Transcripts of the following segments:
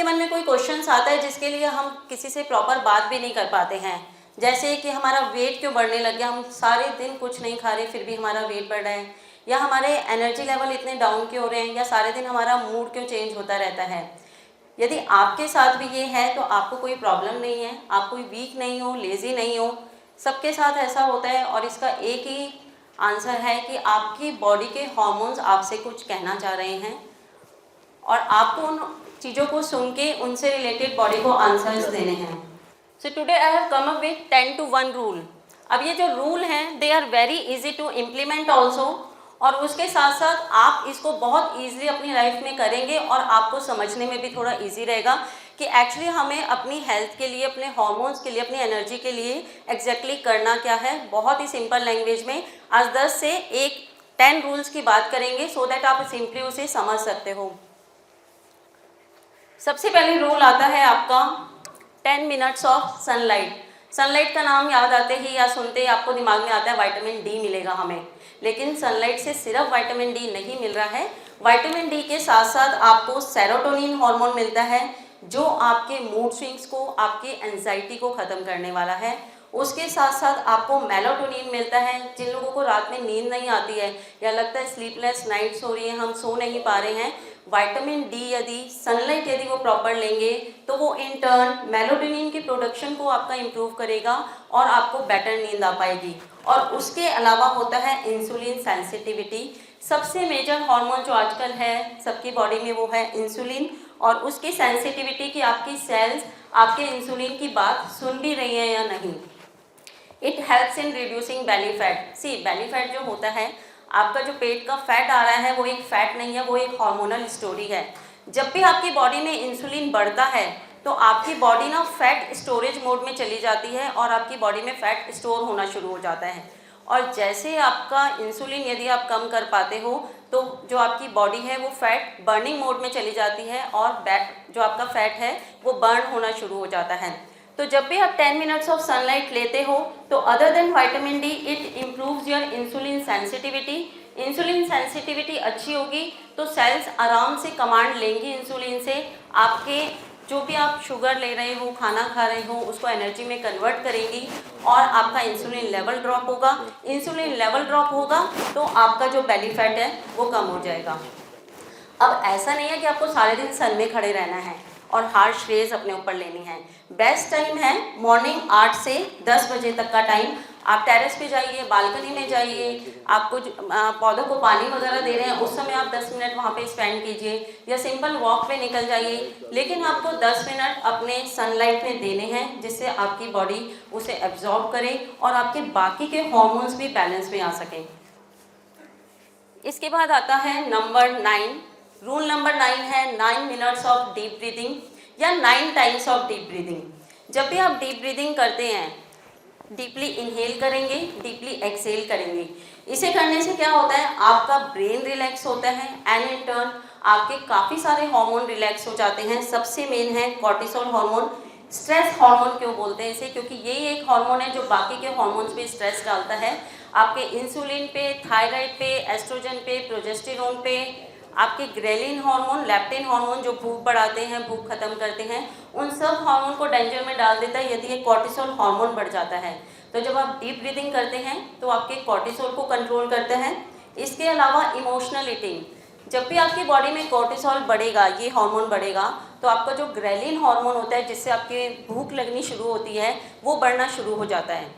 मन में कोई क्वेश्चंस आता है जिसके लिए हम किसी से प्रॉपर बात भी नहीं कर पाते हैं, जैसे कि हमारा वेट क्यों बढ़ने लग गया, हम सारे दिन कुछ नहीं खा रहे फिर भी हमारा वेट बढ़ रहा है, या हमारे एनर्जी लेवल इतने डाउन क्यों हो रहे हैं, या सारे दिन हमारा मूड क्यों चेंज होता रहता है। यदि आपके साथ भी ये है तो आपको कोई प्रॉब्लम नहीं है, आप कोई वीक नहीं हो, लेज़ी नहीं हो, सबके साथ ऐसा होता है। और इसका एक ही आंसर है कि आपकी बॉडी के हार्मोन्स आपसे कुछ कहना चाह रहे हैं और आपको उन चीज़ों को सुन के उनसे रिलेटेड बॉडी को आंसर्स देने हैं। So today I have come up with 10 to 1 rule. अब ये जो रूल हैं they are very easy to implement also, और उसके साथ साथ आप इसको बहुत ईजिली अपनी लाइफ में करेंगे और आपको समझने में भी थोड़ा ईजी रहेगा कि एक्चुअली हमें अपनी हेल्थ के लिए, अपने हॉर्मोन्स के लिए, अपनी एनर्जी के लिए एग्जैक्टली करना क्या है। बहुत ही सिंपल लैंग्वेज में आज 10 से 10 रूल्स की बात करेंगे सो दैट आप सिंपली उसे समझ सकते हो। सबसे पहले रूल आता है आपका 10 मिनट्स ऑफ सनलाइट। सनलाइट का नाम याद आते ही या सुनते ही आपको दिमाग में आता है विटामिन डी मिलेगा हमें, लेकिन सनलाइट से सिर्फ विटामिन डी नहीं मिल रहा है। विटामिन डी के साथ साथ आपको सेरोटोनिन हार्मोन मिलता है जो आपके मूड स्विंग्स को, आपकी एंजाइटी को ख़त्म करने वाला है। उसके साथ साथ आपको मेलाटोनिन मिलता है। जिन लोगों को रात में नींद नहीं आती है या लगता है स्लीपलेस नाइट्स हो रही है, हम सो नहीं पा रहे हैं, विटामिन डी यदि सनलाइट यदि वो प्रॉपर लेंगे तो वो इन टर्न मेलाटोनिन की प्रोडक्शन को आपका इम्प्रूव करेगा और आपको बेटर नींद आ पाएगी। और उसके अलावा होता है इंसुलिन सेंसिटिविटी। सबसे मेजर हार्मोन जो आजकल है सबकी बॉडी में वो है इंसुलिन, और उसकी सेंसिटिविटी की आपकी सेल्स आपके इंसुलिन की बात सुन भी रही है या नहीं। It helps in reducing belly fat. See belly fat जो होता है, आपका जो पेट का फैट आ रहा है वो एक फैट नहीं है, वो एक हार्मोनल स्टोरी है। जब भी आपकी बॉडी में इंसुलिन बढ़ता है तो आपकी बॉडी ना फैट स्टोरेज मोड में चली जाती है और आपकी बॉडी में फैट स्टोर होना शुरू हो जाता है। और जैसे आपका इंसुलिन यदि आप कम कर पाते हो तो जो आपकी बॉडी है वो फैट बर्निंग मोड में चली जाती है और जो आपका फैट है वो बर्न होना शुरू हो जाता है। तो जब भी आप 10 मिनट्स ऑफ सनलाइट लेते हो तो other than vitamin D it improves your insulin sensitivity. Insulin sensitivity अच्छी होगी तो सेल्स आराम से कमांड लेंगी इंसुलिन से, आपके जो भी आप शुगर ले रहे हो, खाना खा रहे हो, उसको एनर्जी में कन्वर्ट करेंगी और आपका इंसुलिन लेवल ड्रॉप होगा। इंसुलिन लेवल ड्रॉप होगा तो आपका जो बेली फैट है वो कम हो जाएगा। अब ऐसा नहीं है कि आपको सारे दिन सन में खड़े रहना है और हार्श रेज अपने ऊपर लेनी है। बेस्ट टाइम है मॉर्निंग 8 से 10 बजे तक का टाइम। आप टेरेस पे जाइए, बालकनी में जाइए, आपको पौधों को पानी वगैरह दे रहे हैं उस समय आप 10 मिनट वहाँ पे स्पेंड कीजिए, या सिंपल वॉक पे निकल जाइए, लेकिन आपको 10 मिनट अपने सनलाइट में देने हैं जिससे आपकी बॉडी उसे एब्जॉर्ब करे और आपके बाकी के हॉर्मोन्स भी बैलेंस में आ सकें। इसके बाद आता है नंबर 9। रूल नंबर 9 है 9 मिनट्स ऑफ डीप ब्रीदिंग या 9 टाइम्स ऑफ डीप ब्रीदिंग। जब भी आप डीप ब्रीदिंग करते हैं, डीपली इनहेल करेंगे, डीपली एक्सहेल करेंगे। इसे करने से क्या होता है, आपका ब्रेन रिलैक्स होता है एंड इन टर्न आपके काफ़ी सारे हार्मोन रिलैक्स हो जाते हैं। सबसे मेन है कॉर्टिसोल हार्मोन। स्ट्रेस हार्मोन क्यों बोलते हैं इसे, क्योंकि यही एक हार्मोन है जो बाकी के हार्मोन्स पे स्ट्रेस डालता है, आपके इंसुलिन पे, थायराइड पे, एस्ट्रोजन पे, प्रोजेस्टेरोन पे, आपके ग्रेलिन हार्मोन, लेप्टिन हार्मोन जो भूख बढ़ाते हैं, भूख खत्म करते हैं, उन सब हार्मोन को डेंजर में डाल देता है यदि ये कॉर्टिसोल हार्मोन बढ़ जाता है। तो जब आप डीप ब्रीदिंग करते हैं तो आपके कॉर्टिसोल को कंट्रोल करते हैं। इसके अलावा इमोशनल ईटिंग, जब भी आपकी बॉडी में कॉर्टिसोल बढ़ेगा, ये हार्मोन बढ़ेगा, तो आपका जो ग्रेलिन हार्मोन होता है जिससे आपकी भूख लगनी शुरू होती है वो बढ़ना शुरू हो जाता है।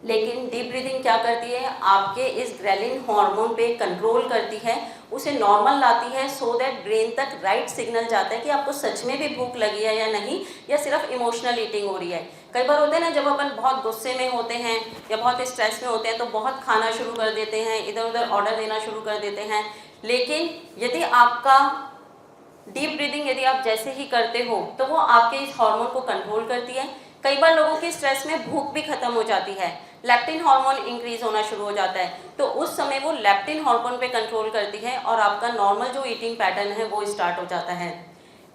लेकिन डीप ब्रीदिंग क्या करती है, आपके इस ग्रेलिन हार्मोन पे कंट्रोल करती है, उसे नॉर्मल लाती है सो दैट ब्रेन तक राइट सिग्नल जाता है कि आपको सच में भी भूख लगी है या नहीं, या सिर्फ इमोशनल ईटिंग हो रही है। कई बार होता है ना, जब अपन बहुत गुस्से में होते हैं या बहुत स्ट्रेस में होते हैं तो बहुत खाना शुरू कर देते हैं, इधर उधर ऑर्डर देना शुरू कर देते हैं। लेकिन यदि आपका डीप ब्रीदिंग यदि आप जैसे ही करते हो तो वो आपके इस हार्मोन को कंट्रोल करती है। कई बार लोगों के स्ट्रेस में भूख भी खत्म हो जाती है, लेप्टिन हार्मोन इंक्रीज होना शुरू हो जाता है, तो उस समय वो लेप्टिन हार्मोन पे कंट्रोल करती है और आपका नॉर्मल जो ईटिंग पैटर्न है वो स्टार्ट हो जाता है।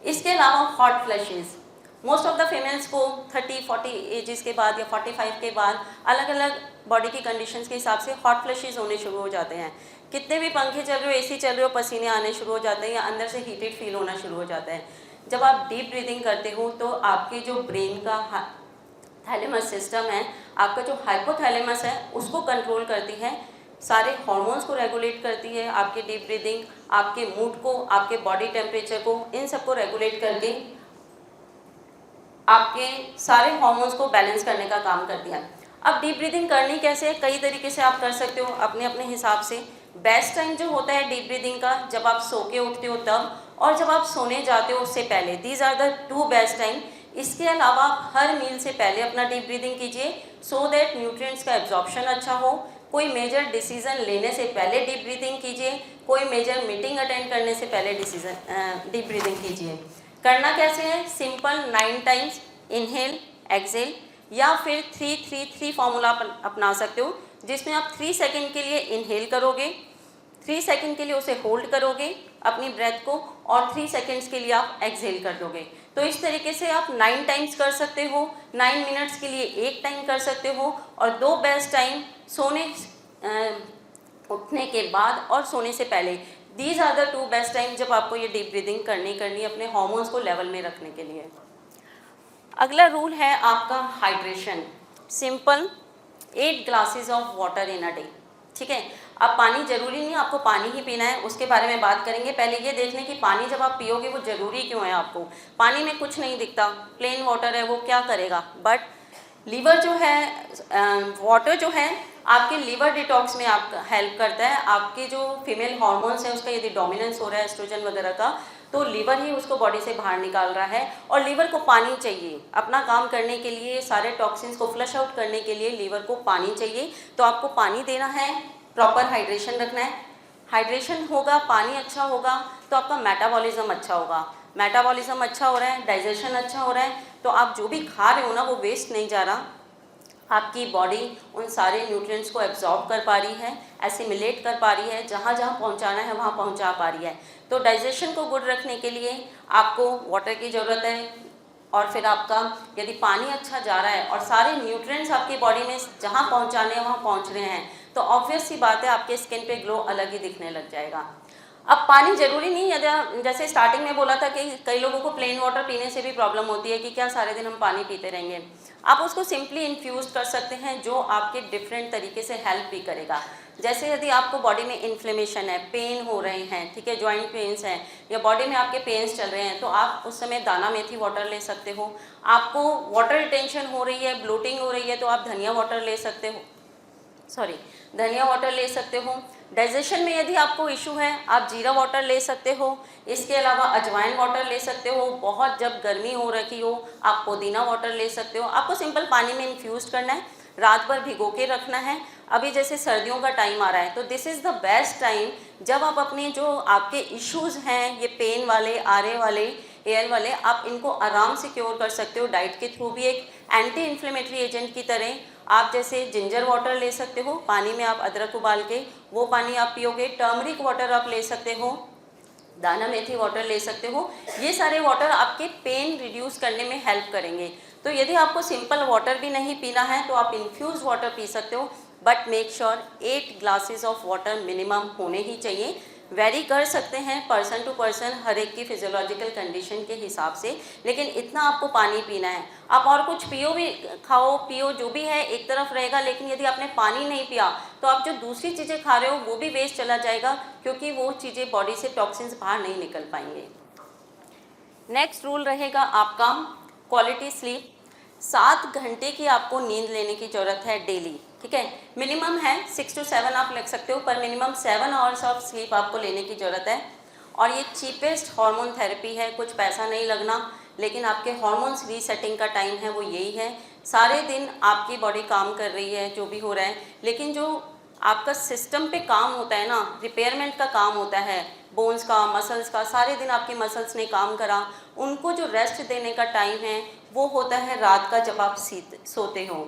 इसके अलावा hot flashes, most of the females को 30-40 एजेस के बाद या 45 के बाद अलग अलग बॉडी की कंडीशंस के हिसाब से हॉट फ्लैशेस होने शुरू हो जाते हैं। कितने भी पंखे चल रहे हो, एसी चल रहे हो, पसीने आने शुरू हो जाते हैं या अंदर से हीटेड फील होना शुरू हो जाता है। जब आप डीप ब्रीदिंग करते हो तो आपके जो ब्रेन का थैलेमस सिस्टम है, आपका जो हाइपोथैलेमस है उसको कंट्रोल करती है, सारे हार्मोन्स को रेगुलेट करती है। आपकी डीप ब्रीदिंग आपके मूड को, आपके बॉडी टेम्परेचर को, इन सबको रेगुलेट करके आपके सारे हार्मोन्स को बैलेंस करने का काम करती है। अब डीप ब्रीदिंग करनी कैसे है, कई तरीके से आप कर सकते हो अपने अपने हिसाब से। बेस्ट टाइम जो होता है डीप ब्रीदिंग का, जब आप सो के उठते हो तब, और जब आप सोने जाते हो उससे पहले। These are the two best time. इसके अलावा आप हर मील से पहले अपना डीप ब्रीदिंग कीजिए, सो दैट न्यूट्रिएंट्स का एब्जॉर्प्शन अच्छा हो। कोई मेजर डिसीजन लेने से पहले डीप ब्रीदिंग कीजिए, कोई मेजर मीटिंग अटेंड करने से पहले डीप ब्रीदिंग कीजिए। करना कैसे है, सिंपल 9 टाइम्स इनहेल एक्सेल, या फिर 3-3-3 फॉर्मूला अपना सकते हो, जिसमें आप 3 सेकंड के लिए इनहेल करोगे, 3 सेकंड के लिए उसे होल्ड करोगे अपनी ब्रेथ को, और 3 सेकंड्स के लिए आप एक्सहेल कर दोगे। तो इस तरीके से आप 9 टाइम्स कर सकते हो, 9 मिनट्स के लिए 1 टाइम कर सकते हो। और 2 बेस्ट टाइम सोने उठने के बाद और सोने से पहले। These are the 2 best time जब आपको ये डीप ब्रीदिंग करनी अपने हार्मोन्स को लेवल में रखने के लिए। अगला रूल है आपका hydration. Simple 8 glasses of water in a day. ठीक है, अब पानी जरूरी नहीं आपको पानी ही पीना है, उसके बारे में बात करेंगे। पहले ये देख लें कि पानी जब आप पियोगे वो ज़रूरी क्यों है आपको। पानी में कुछ नहीं दिखता, प्लेन वाटर है, वो क्या करेगा, बट लीवर जो है, वाटर जो है आपके लीवर डिटॉक्स में आपका हेल्प करता है। आपके जो फीमेल हार्मोन्स है उसका यदि डोमिनेंस हो रहा है एस्ट्रोजन वगैरह का, तो लीवर ही उसको बॉडी से बाहर निकाल रहा है। और लीवर को पानी चाहिए अपना काम करने के लिए, सारे टॉक्सिन्स को फ्लश आउट करने के लिए लीवर को पानी चाहिए। तो आपको पानी देना है, प्रॉपर हाइड्रेशन रखना है। हाइड्रेशन होगा, पानी अच्छा होगा तो आपका मेटाबॉलिज्म अच्छा होगा। मेटाबॉलिज्म अच्छा हो रहा है, डाइजेशन अच्छा हो रहा है, तो आप जो भी खा रहे हो ना वो वेस्ट नहीं जा रहा। आपकी बॉडी उन सारे न्यूट्रिएंट्स को एब्जॉर्ब कर पा रही है, एसिमिलेट कर पा रही है, जहाँ जहाँ पहुँचाना है वहाँ पहुँचा पा रही है। तो डाइजेशन को गुड रखने के लिए आपको वाटर की ज़रूरत है। और फिर आपका यदि पानी अच्छा जा रहा है और सारे न्यूट्रिएंट्स आपकी बॉडी में जहाँ पहुँचाने हैं वहाँ पहुँच रहे हैं, तो ऑब्वियस सी बात है आपके स्किन पे ग्लो अलग ही दिखने लग जाएगा। अब पानी ज़रूरी नहीं, यदि जैसे स्टार्टिंग में बोला था कि कई लोगों को प्लेन वाटर पीने से भी प्रॉब्लम होती है कि क्या सारे दिन हम पानी पीते रहेंगे। आप उसको सिंपली इन्फ्यूज़ कर सकते हैं, जो आपके डिफरेंट तरीके से हेल्प भी करेगा। जैसे यदि आपको बॉडी में इन्फ्लेमेशन है, पेन हो रहे हैं, ठीक है, जॉइंट पेन्स हैं, या बॉडी में आपके पेन्स चल रहे हैं, तो आप उस समय दाना मेथी वाटर ले सकते हो। आपको वाटर रिटेंशन हो रही है, ब्लोटिंग हो रही है, तो आप धनिया वाटर ले सकते हो, धनिया वाटर ले सकते हो। डाइजेशन में यदि आपको इशू है, आप जीरा वाटर ले सकते हो। इसके अलावा अजवाइन वाटर ले सकते हो। बहुत जब गर्मी हो रखी हो, आप पुदीना वाटर ले सकते हो। आपको सिंपल पानी में इन्फ्यूज़ करना है, रात भर भिगो के रखना है। अभी जैसे सर्दियों का टाइम आ रहा है, तो this is the best time जब आप अपने जो आपके इश्यूज़ हैं, ये पेन वाले, आरे वाले, एयर वाले, आप इनको आराम से क्योर कर सकते हो डाइट के थ्रू भी। एक एंटी इन्फ्लेमेटरी एजेंट की तरह आप जैसे जिंजर वाटर ले सकते हो, पानी में आप अदरक उबाल के वो पानी आप पियोगे। टर्मरिक वाटर आप ले सकते हो, दाना मेथी वाटर ले सकते हो। ये सारे वाटर आपके पेन रिड्यूस करने में हेल्प करेंगे। तो यदि आपको सिंपल वाटर भी नहीं पीना है तो आप इन्फ्यूज़ वाटर पी सकते हो, but make sure 8 glasses of water minimum होने ही चाहिए। वेरी कर सकते हैं पर्सन टू पर्सन, हर एक की फिजियोलॉजिकल कंडीशन के हिसाब से, लेकिन इतना आपको पानी पीना है। आप और कुछ पियो भी, खाओ पियो जो भी है एक तरफ रहेगा, लेकिन यदि आपने पानी नहीं पिया तो आप जो दूसरी चीज़ें खा रहे हो वो भी वेस्ट चला जाएगा, क्योंकि वो चीज़ें बॉडी से टॉक्सिन्स बाहर नहीं निकल पाएंगे। नेक्स्ट रूल रहेगा आपका क्वालिटी स्लीप। 7 घंटे की आपको नींद लेने की ज़रूरत है डेली, ठीक है। मिनिमम है 6 to 7 आप लग सकते हो, पर मिनिमम 7 आवर्स ऑफ स्लीप आपको लेने की ज़रूरत है। और ये चीपेस्ट हार्मोन थेरेपी है, कुछ पैसा नहीं लगना, लेकिन आपके हार्मोन्स रीसेटिंग का टाइम है वो यही है। सारे दिन आपकी बॉडी काम कर रही है, जो भी हो रहा है, लेकिन जो आपका सिस्टम पे काम होता है ना, रिपेयरमेंट का काम होता है, बोन्स का, मसल्स का, सारे दिन आपके मसल्स ने काम करा, उनको जो रेस्ट देने का टाइम है वो होता है रात का, जब आप सोते हो।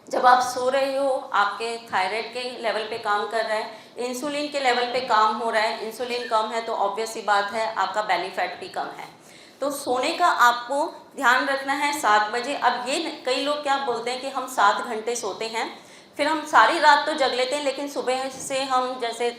जब आप सो रहे हो आपके थायराइड के लेवल पे काम कर रहा है, इंसुलिन के लेवल पे काम हो रहा है। इंसुलिन कम है तो ऑब्वियस सी बात है आपका बेली फैट भी कम है। तो सोने का आपको ध्यान रखना है 7 बजे। अब ये कई लोग क्या बोलते हैं कि हम 7 घंटे सोते हैं, फिर हम सारी रात तो जग लेते हैं, लेकिन सुबह से हम जैसे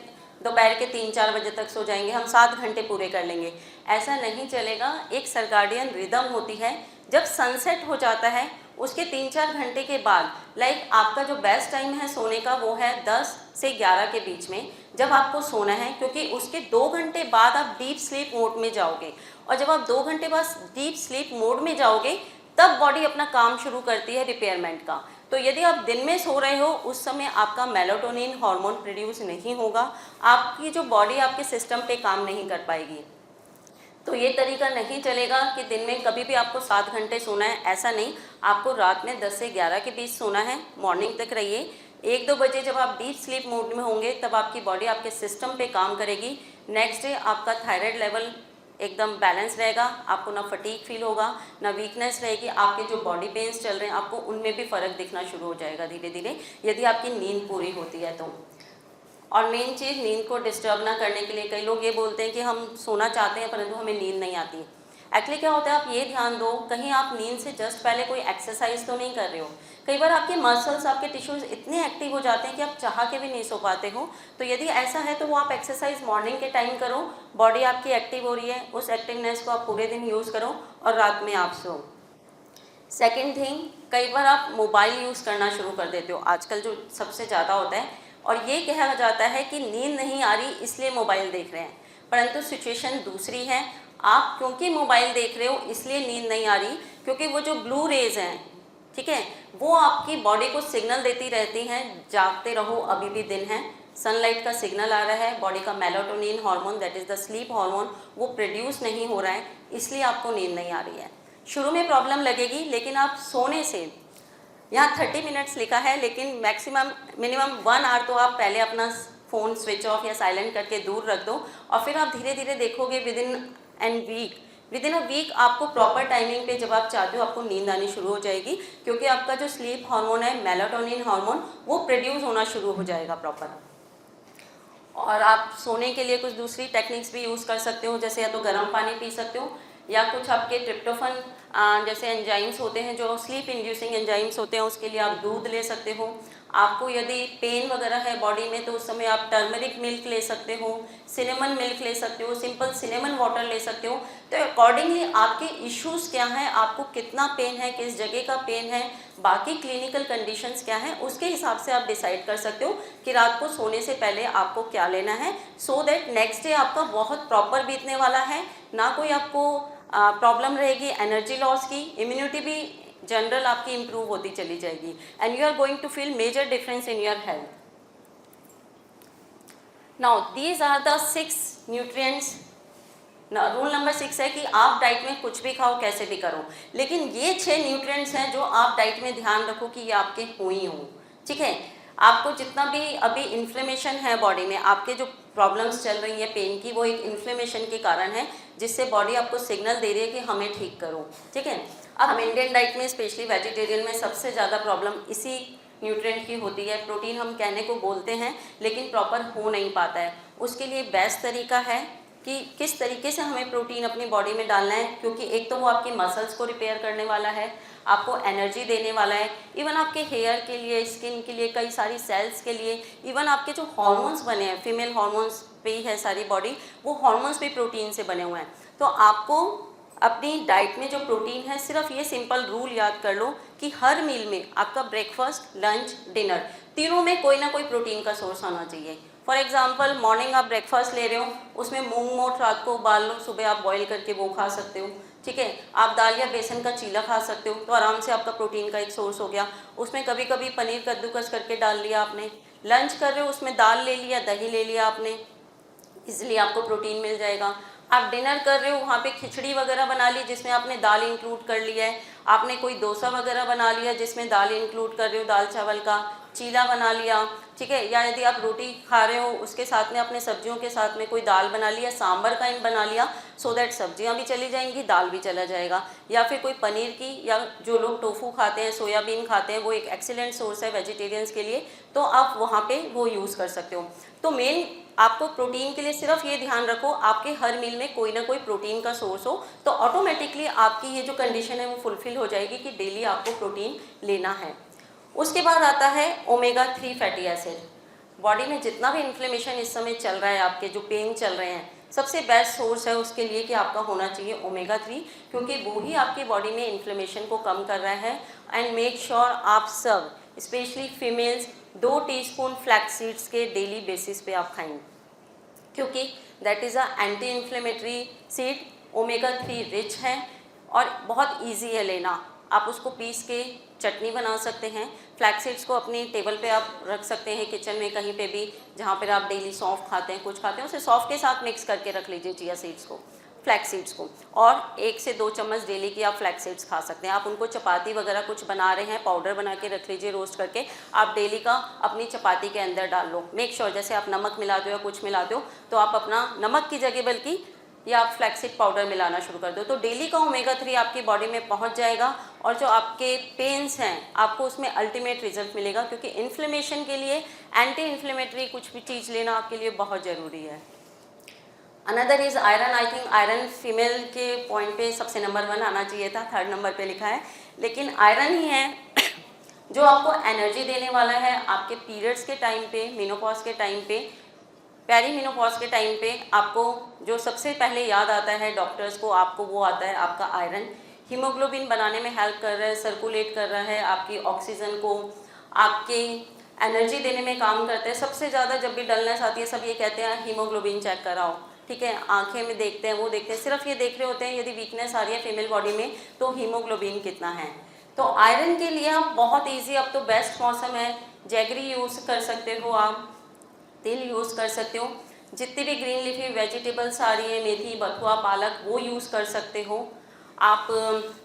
दोपहर के 3-4 बजे तक सो जाएंगे, हम 7 घंटे पूरे कर लेंगे। ऐसा नहीं चलेगा। एक सर्काडियन रिदम होती है, जब सनसेट हो जाता है उसके 3-4 घंटे के बाद लाइक आपका जो बेस्ट टाइम है सोने का वो है 10 से 11 के बीच में, जब आपको सोना है, क्योंकि उसके 2 घंटे बाद आप डीप स्लीप मोड में जाओगे। और जब आप 2 घंटे बाद डीप स्लीप मोड में जाओगे तब बॉडी अपना काम शुरू करती है रिपेयरमेंट का। तो यदि आप दिन में सो रहे हो उस समय आपका मेलाटोनिन हार्मोन प्रोड्यूस नहीं होगा, आपकी जो बॉडी आपके सिस्टम पे काम नहीं कर पाएगी। तो ये तरीका नहीं चलेगा कि दिन में कभी भी आपको 7 घंटे सोना है, ऐसा नहीं। आपको रात में 10 से 11 के बीच सोना है, मॉर्निंग तक रहिए। 1-2 बजे जब आप डीप स्लीप मोड में होंगे तब आपकी बॉडी आपके सिस्टम पे काम करेगी। नेक्स्ट डे आपका थायराइड लेवल एकदम बैलेंस रहेगा, आपको ना फटीग फील होगा ना वीकनेस रहेगी। आपके जो बॉडी पेन्स चल रहे हैं आपको उनमें भी फ़र्क दिखना शुरू हो जाएगा धीरे धीरे, यदि आपकी नींद पूरी होती है तो। और मेन चीज़, नींद को डिस्टर्ब ना करने के लिए कई लोग ये बोलते हैं कि हम सोना चाहते हैं परंतु हमें नींद नहीं आती। एक्चुअली क्या होता है, आप ये ध्यान दो, कहीं आप नींद से जस्ट पहले कोई एक्सरसाइज तो नहीं कर रहे हो। कई बार आपके मसल्स, आपके टिश्यूज़ इतने एक्टिव हो जाते हैं कि आप चाह के भी नहीं सो पाते हो। तो यदि ऐसा है तो वो आप एक्सरसाइज मॉर्निंग के टाइम करो, बॉडी आपकी एक्टिव हो रही है, उस एक्टिवनेस को आप पूरे दिन यूज़ करो और रात में आप सो। सेकेंड थिंग, कई बार आप मोबाइल यूज़ करना शुरू कर देते हो, आजकल जो सबसे ज़्यादा होता है, और ये कहा जाता है कि नींद नहीं आ रही इसलिए मोबाइल देख रहे हैं, परंतु सिचुएशन दूसरी है। आप क्योंकि मोबाइल देख रहे हो इसलिए नींद नहीं आ रही, क्योंकि वो जो ब्लू रेज हैं, ठीक है, वो आपकी बॉडी को सिग्नल देती रहती हैं जागते रहो, अभी भी दिन है। सनलाइट का सिग्नल आ रहा है, बॉडी का melatonin hormone, that is the sleep hormone, वो प्रोड्यूस नहीं हो रहा है, इसलिए आपको नींद नहीं आ रही है। शुरू में प्रॉब्लम लगेगी, लेकिन आप सोने से, यहाँ 30 मिनट्स लिखा है लेकिन मिनिमम 1 आवर तो आप पहले अपना फ़ोन स्विच ऑफ या साइलेंट करके दूर रख दो, और फिर आप धीरे धीरे देखोगे विद इन अ वीक आपको प्रॉपर टाइमिंग पे, जब आप चाहते हो, आपको नींद आनी शुरू हो जाएगी, क्योंकि आपका जो स्लीप हार्मोन है, मेलाटोनिन हार्मोन, वो प्रोड्यूस होना शुरू हो जाएगा प्रॉपर। और आप सोने के लिए कुछ दूसरी टेक्निक्स भी यूज़ कर सकते हो, जैसे या तो गर्म पानी पी सकते हो, या कुछ आपके ट्रिप्टोफन जैसे एंजाइम्स होते हैं, जो स्लीप इंड्यूसिंग एंजाइम्स होते हैं, उसके लिए आप दूध ले सकते हो। आपको यदि पेन वगैरह है बॉडी में तो उस समय आप टर्मरिक मिल्क ले सकते हो, सिनेमन मिल्क ले सकते हो, सिंपल सिनेमन वाटर ले सकते हो। तो अकॉर्डिंगली आपके इश्यूज़ क्या हैं, आपको कितना पेन है, किस जगह का पेन है, बाकी क्लिनिकल कंडीशंस क्या हैं, उसके हिसाब से आप डिसाइड कर सकते हो कि रात को सोने से पहले आपको क्या लेना है, सो दैट नेक्स्ट डे आपका बहुत प्रॉपर बीतने वाला है, ना कोई आपको प्रॉब्लम रहेगी एनर्जी लॉस की, इम्यूनिटी भी जनरल आपकी इम्प्रूव होती चली जाएगी, and you are going to feel major difference in your health. Now these are the 6 nutrients. Rule number 6 है कि आप डाइट में कुछ भी खाओ, कैसे भी करो, लेकिन ये 6 न्यूट्रिएंट्स हैं जो आप डाइट में ध्यान रखो कि ये आपके हो ही हो, ठीक है। आपको जितना भी अभी इन्फ्लेमेशन है बॉडी में, आपके जो प्रॉब्लम्स चल रही है पेन की, वो एक इन्फ्लेमेशन के कारण है, जिससे बॉडी आपको सिग्नल दे रही है कि हमें ठीक करो, ठीक है। अब हम इंडियन डाइट में, स्पेशली वेजिटेरियन में, सबसे ज़्यादा प्रॉब्लम इसी न्यूट्रिएंट की होती है। प्रोटीन हम कहने को बोलते हैं लेकिन प्रॉपर हो नहीं पाता है। उसके लिए बेस्ट तरीका है कि किस तरीके से हमें प्रोटीन अपनी बॉडी में डालना है, क्योंकि एक तो वो आपके मसल्स को रिपेयर करने वाला है, आपको एनर्जी देने वाला है, इवन आपके हेयर के लिए, स्किन के लिए, कई सारी सेल्स के लिए, इवन आपके जो हार्मोन्स बने हैं, फीमेल हार्मोन्स पे ही है सारी बॉडी, वो हार्मोन्स भी प्रोटीन से बने हुए हैं। तो आपको अपनी डाइट में जो प्रोटीन है, सिर्फ ये सिंपल रूल याद कर लो कि हर मील में आपका ब्रेकफास्ट, लंच, डिनर, तीनों में कोई ना कोई प्रोटीन का सोर्स आना चाहिए। फॉर एग्जांपल, मॉर्निंग आप ब्रेकफास्ट ले रहे हो, उसमें मूंग मोठ रात को उबाल लो, सुबह आप बॉईल करके वो खा सकते हो, ठीक है। आप दाल या बेसन का चीला खा सकते हो, तो आराम से आपका प्रोटीन का एक सोर्स हो गया। उसमें कभी कभी पनीर कद्दूकस करके डाल लिया आपने। लंच कर रहे हो, उसमें दाल ले लिया, दही ले लिया आपने, इसलिए आपको प्रोटीन मिल जाएगा। आप डिनर कर रहे हो, वहाँ पे खिचड़ी वगैरह बना ली जिसमें आपने दाल इंक्लूड कर लिया है, आपने कोई डोसा वगैरह बना लिया जिसमें दाल इंक्लूड कर रहे हो, दाल चावल का चीला बना लिया, ठीक है। या यदि आप रोटी खा रहे हो उसके साथ में अपने सब्जियों के साथ में कोई दाल बना लिया, सांभर का बना लिया, सो दैट सब्जियां भी चली जाएंगी, दाल भी चला जाएगा। या फिर कोई पनीर की, या जो लोग टोफू खाते हैं, सोयाबीन खाते हैं, वो एक एक्सीलेंट सोर्स है वेजिटेरियंस के लिए, तो आप वहाँ पे वो यूज़ कर सकते हो। तो मेन आपको प्रोटीन के लिए सिर्फ ये ध्यान रखो आपके हर मील में कोई ना कोई प्रोटीन का सोर्स हो, तो ऑटोमेटिकली आपकी ये जो कंडीशन है वो फुलफिल हो जाएगी कि डेली आपको प्रोटीन लेना है। उसके बाद आता है ओमेगा 3 फैटी एसिड। बॉडी में जितना भी इन्फ्लेमेशन इस समय चल रहा है, आपके जो पेन चल रहे हैं, सबसे बेस्ट सोर्स है उसके लिए कि आपका होना चाहिए ओमेगा 3, क्योंकि वो ही आपकी बॉडी में इन्फ्लेमेशन को कम कर रहा है। एंड मेक श्योर आप सब specially females 2 teaspoon flax seeds के डेली बेसिस पे आप खाएंगे, क्योंकि that is a anti inflammatory seed, omega 3 rich है और बहुत ईजी है लेना। आप उसको पीस के चटनी बना सकते हैं। फ्लैक्स सीड्स को अपनी टेबल पे आप रख सकते हैं, किचन में कहीं पे भी जहाँ पर आप डेली सौंफ खाते हैं, कुछ खाते हैं, उसे सौंफ के साथ मिक्स करके रख लीजिए चिया सीड्स को, फ्लैक्स सीड्स को, और 1 से 2 चम्मच डेली की आप फ्लैक्स सीड्स खा सकते हैं। आप उनको चपाती वगैरह कुछ बना रहे हैं, पाउडर बना के रख लीजिए रोस्ट करके, आप डेली का अपनी चपाती के अंदर डाल लो। मेक श्योर जैसे आप नमक मिलाते हो या कुछ मिलाते हो तो आप अपना नमक की जगह बल्कि या आप फ्लैक्सीड पाउडर मिलाना शुरू कर दो, तो डेली का ओमेगा 3 आपकी बॉडी में पहुंच जाएगा और जो आपके पेन्स हैं आपको उसमें अल्टीमेट रिजल्ट मिलेगा, क्योंकि इन्फ्लेमेशन के लिए एंटी इन्फ्लेमेटरी कुछ भी चीज़ लेना आपके लिए बहुत ज़रूरी है। Another is iron. I think iron female के पॉइंट पे सबसे नंबर 1 आना चाहिए था, 3rd नंबर पे लिखा है, लेकिन आयरन ही है जो आपको एनर्जी देने वाला है आपके पीरियड्स के टाइम पे, मेनोपॉज के टाइम पे, पेरीमेनोपॉज के टाइम पे। आपको जो सबसे पहले याद आता है डॉक्टर्स को, आपको वो आता है आपका आयरन। हीमोग्लोबिन बनाने में हेल्प कर रहा है, सर्कुलेट कर रहा है, आपकी ऑक्सीजन को, आपकी एनर्जी देने में काम करता है। सबसे ज़्यादा जब भी डलनेस आती है सब ये कहते हैं हीमोग्लोबिन चेक कराओ, ठीक है, आंखें में देखते हैं, वो देखते हैं, सिर्फ ये देख रहे होते हैं यदि वीकनेस आ रही है फीमेल बॉडी में तो हीमोग्लोबिन कितना है। तो आयरन के लिए आप बहुत ईजी, अब तो बेस्ट मौसम है, जैगरी यूज़ कर सकते हो, आप तिल यूज़ कर सकते हो, जितनी भी ग्रीन लीफी वेजिटेबल्स आ रही है, मेथी, बथुआ, पालक, वो यूज़ कर सकते हो। आप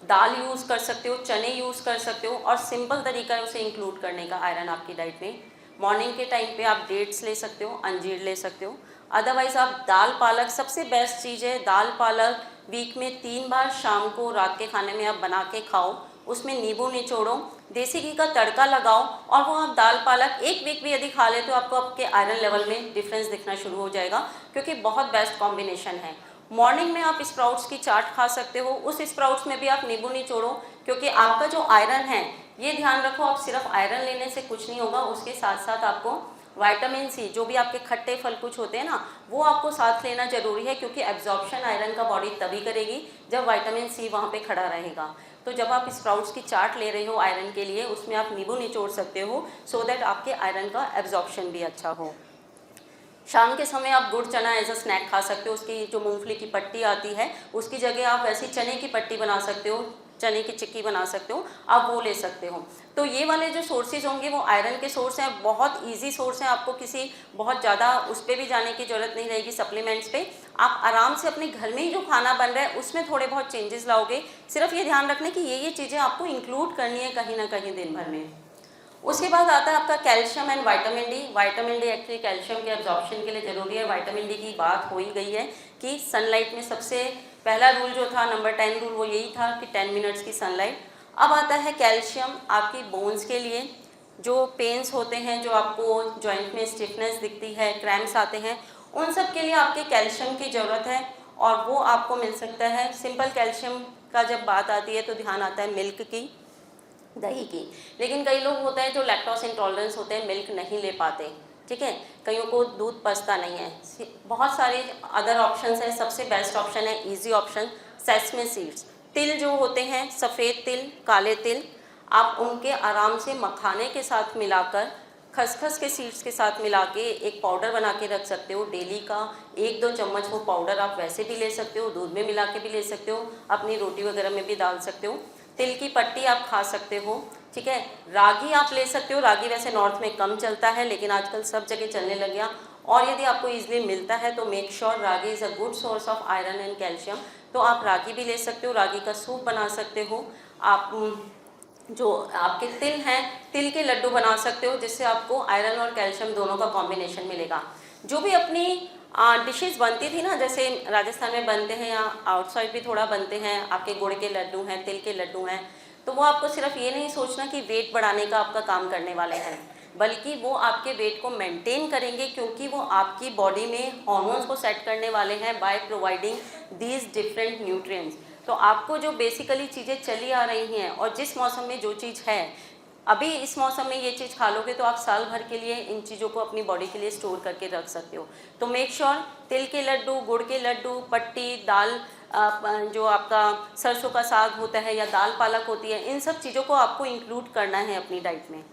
दाल यूज़ कर सकते हो, चने यूज़ कर सकते हो, और सिंपल तरीका है उसे इंक्लूड करने का आयरन आपकी डाइट में। मॉर्निंग के टाइम पे आप डेट्स ले सकते हो, अंजीर ले सकते हो, अदरवाइज़ आप दाल पालक सबसे बेस्ट चीज़ है। दाल पालक वीक में 3 बार शाम को रात के खाने में आप बना के खाओ, उसमें नींबू निचोड़ो, देसी घी का तड़का लगाओ, और वो आप दाल पालक 1 वीक भी यदि खा ले तो आपको आपके आयरन लेवल में डिफरेंस दिखना शुरू हो जाएगा, क्योंकि बहुत बेस्ट कॉम्बिनेशन है। मॉर्निंग में आप स्प्राउट्स की चाट खा सकते हो, उस स्प्राउट्स में भी आप नींबू निचोड़ो, क्योंकि आपका जो आयरन है, ये ध्यान रखो, आप सिर्फ आयरन लेने से कुछ नहीं होगा, उसके साथ साथ आपको विटामिन सी, जो भी आपके खट्टे फल कुछ होते हैं ना, वो आपको साथ लेना जरूरी है, क्योंकि एब्जॉर्प्शन आयरन का बॉडी तभी करेगी जब विटामिन सी वहाँ पे खड़ा रहेगा। तो जब आप स्प्राउट्स की चाट ले रहे हो आयरन के लिए, उसमें आप नींबू निचोड़ सकते हो, सो दैट आपके आयरन का एब्जॉर्प्शन भी अच्छा हो। शाम के समय आप गुड़ चना एज अ स्नैक खा सकते हो, उसकी जो मूंगफली की पट्टी आती है उसकी जगह आप वैसी चने की पट्टी बना सकते हो, चने की चिक्की बना सकते हो, आप वो ले सकते हो। तो ये वाले जो सोर्सेज होंगे वो आयरन के सोर्स हैं, बहुत इजी सोर्स हैं, आपको किसी बहुत ज़्यादा उस पर भी जाने की ज़रूरत नहीं रहेगी सप्लीमेंट्स पे। आप आराम से अपने घर में ही जो खाना बन रहा है उसमें थोड़े बहुत चेंजेस लाओगे। सिर्फ ये ध्यान रखने कि ये चीज़ें आपको इंक्लूड करनी है कहीं ना कहीं दिन भर में। उसके बाद आता है आपका calcium and vitamin D. Vitamin D actually calcium के एब्जॉर्प्शन के लिए ज़रूरी है। विटामिन डी की बात हो ही गई है कि सनलाइट में सबसे पहला रूल जो था, नंबर 10 रूल, वो यही था कि 10 मिनट्स की सनलाइट। अब आता है कैल्शियम आपकी बोन्स के लिए, जो पेन्स होते हैं, जो आपको जॉइंट में स्टिफनेस दिखती है, क्रैम्प्स आते हैं, उन सब के लिए आपके कैल्शियम की ज़रूरत है, और वो आपको मिल सकता है। सिंपल कैल्शियम का जब बात आती है तो ध्यान आता है मिल्क की, दही की, लेकिन कई लोग होते हैं जो लैक्टोज इंटॉलरेंस होते हैं, मिल्क नहीं ले पाते, ठीक है, कईयों को दूध पचता नहीं है। बहुत सारे अदर ऑप्शंस हैं, सबसे बेस्ट ऑप्शन है, इजी ऑप्शन, सेसमे सीड्स। तिल जो होते हैं, सफ़ेद तिल, काले तिल, आप उनके आराम से मखाने के साथ मिलाकर, खसखस के सीड्स के साथ मिला के एक पाउडर बना के रख सकते हो। डेली का 1-2 चम्मच वो पाउडर आप वैसे भी ले सकते हो, दूध में मिला के भी ले सकते हो, अपनी रोटी वगैरह में भी डाल सकते हो। तिल की पट्टी आप खा सकते हो, ठीक है। रागी आप ले सकते हो, रागी वैसे नॉर्थ में कम चलता है लेकिन आजकल सब जगह चलने लग गया, और यदि आपको इजीली मिलता है तो make sure, ragi is a good source of iron and calcium, तो आप रागी भी ले सकते हो, रागी का सूप बना सकते हो। आप जो आपके तिल हैं, तिल के लड्डू बना सकते हो, जिससे आपको आयरन और कैल्शियम दोनों का कॉम्बिनेशन मिलेगा। जो भी अपनी डिशेस बनती थी ना, जैसे राजस्थान में बनते हैं या आउटसाइड भी थोड़ा बनते हैं, आपके गुड़ के लड्डू हैं, तिल के लड्डू हैं, तो वो आपको सिर्फ ये नहीं सोचना कि वेट बढ़ाने का आपका काम करने वाले हैं, बल्कि वो आपके वेट को मेंटेन करेंगे, क्योंकि वो आपकी बॉडी में हार्मोन्स को सेट करने वाले हैं by providing these different nutrients. तो आपको जो बेसिकली चीज़ें चली आ रही हैं और जिस मौसम में जो चीज़ है, अभी इस मौसम में ये चीज़ खा लोगे तो आप साल भर के लिए इन चीज़ों को अपनी बॉडी के लिए स्टोर करके रख सकते हो। तो मेक श्योर तिल के लड्डू, गुड़ के लड्डू, पट्टी, दाल, जो आपका सरसों का साग होता है या दाल पालक होती है, इन सब चीज़ों को आपको इंक्लूड करना है अपनी डाइट में।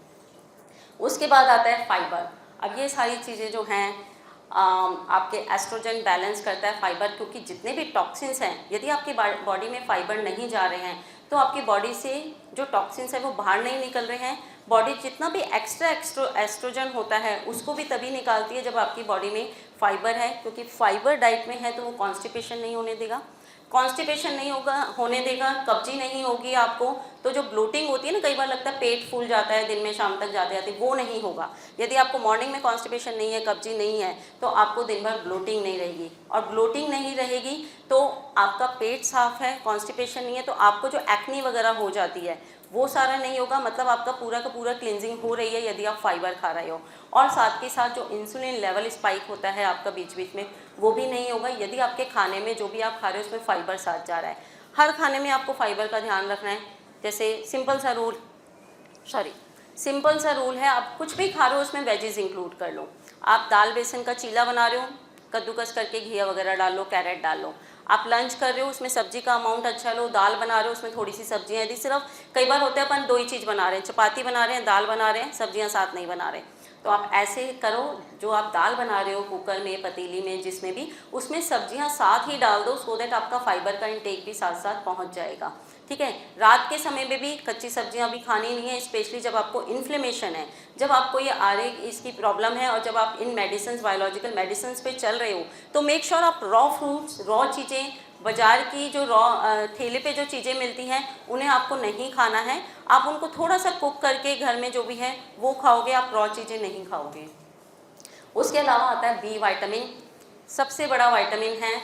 उसके बाद आता है फाइबर। अब ये सारी चीज़ें जो हैं आपके एस्ट्रोजन बैलेंस करता है फाइबर, क्योंकि जितने भी टॉक्सिन्स हैं यदि आपकी बॉडी में फाइबर नहीं जा रहे हैं तो आपकी बॉडी से जो टॉक्सिन्स है वो बाहर नहीं निकल रहे हैं। बॉडी जितना भी एक्स्ट्रा एस्ट्रोजन होता है उसको भी तभी निकालती है जब आपकी बॉडी में फाइबर है, क्योंकि फाइबर डाइट में है तो वो कॉन्स्टिपेशन नहीं होने देगा। कॉन्स्टिपेशन नहीं होने देगा, कब्जी नहीं होगी आपको, तो जो ब्लोटिंग होती है ना, कई बार लगता है पेट फूल जाता है दिन में शाम तक जाते जाते, वो नहीं होगा। यदि आपको मॉर्निंग में कॉन्स्टिपेशन नहीं है, कब्जी नहीं है, तो आपको दिन भर ब्लोटिंग नहीं रहेगी, और ब्लोटिंग नहीं रहेगी तो आपका पेट साफ है, कॉन्स्टिपेशन नहीं है, तो आपको जो एक्नी वगैरह हो जाती है वो सारा नहीं होगा। मतलब आपका पूरा का पूरा क्लिनजिंग हो रही है यदि आप फाइबर खा रहे हो। और साथ के साथ जो इंसुलिन लेवल स्पाइक होता है आपका बीच बीच में, वो भी नहीं होगा यदि आपके खाने में जो भी आप खा रहे हो उसमें फाइबर साथ जा रहा है। हर खाने में आपको फाइबर का ध्यान रखना है। जैसे सिंपल सा रूल है, आप कुछ भी खा रहे हो उसमें वेजेस इंक्लूड कर लो। आप दाल बेसन का चीला बना रहे हो, कद्दूकस करके घिया वगैरह डाल लो, कैरेट डाल लो। आप लंच कर रहे हो उसमें सब्जी का अमाउंट अच्छा लो। दाल बना रहे हो उसमें थोड़ी सी सब्जियाँ, यदि सिर्फ कई बार होता है अपन दो ही चीज़ बना रहे हैं, चपाती बना रहे हैं, दाल बना रहे हैं, सब्जियाँ साथ नहीं बना रहे, तो आप ऐसे करो, जो आप दाल बना रहे हो कुकर में, पतीली में, जिसमें भी, उसमें सब्जियां साथ ही डाल दो, सो दैट आपका फाइबर का इंटेक भी साथ साथ पहुंच जाएगा। ठीक है। रात के समय में भी कच्ची सब्जियां भी खानी नहीं है, स्पेशली जब आपको इन्फ्लेमेशन है, जब आपको ये इसकी प्रॉब्लम है, और जब आप इन मेडिसिन, बायोलॉजिकल मेडिसिन पे चल रहे हो, तो मेक श्योर आप रॉ फ्रूट्स, रॉ चीज़ें, बाज़ार की जो ठेले पे जो चीज़ें मिलती हैं उन्हें आपको नहीं खाना है। आप उनको थोड़ा सा कुक करके घर में जो भी है वो खाओगे, आप रॉ चीज़ें नहीं खाओगे। उसके अलावा आता है बी विटामिन, सबसे बड़ा विटामिन है।